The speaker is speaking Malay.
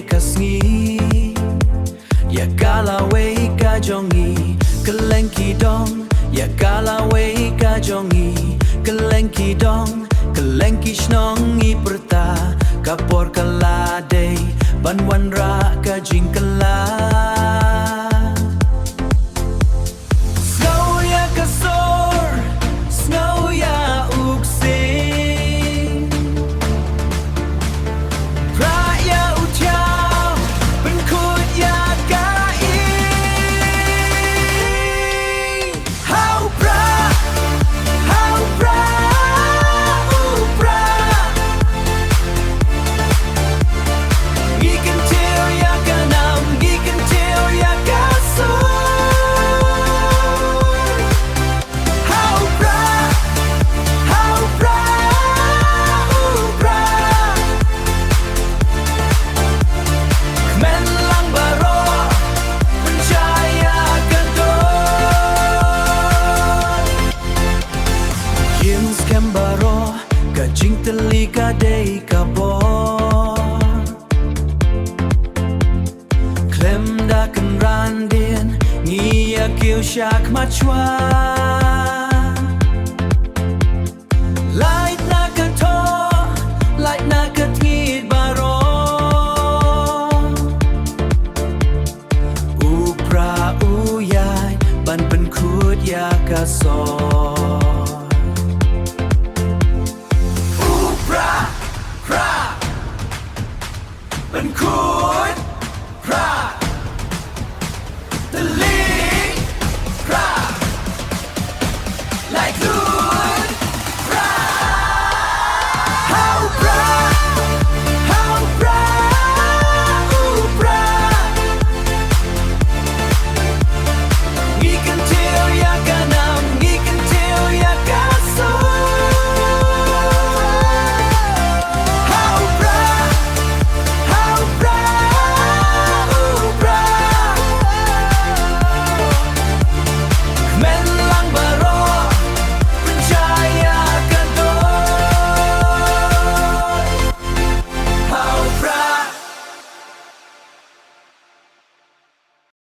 kasngi ya kalawe ka jongi kelenki dong ya kalawe ka jongi kelenki dong kelenki shnongi perta kapor kalade banwan ra ka jingkala snow ya kasor snow ya uksing pra ya utiao ben kut ya kai how pra Telika day kabor Klem da kan randin Ngia kiu shak machwa Leit na ka to Leit na ka tngid baro Upra uyay Ban pen kut ya ka so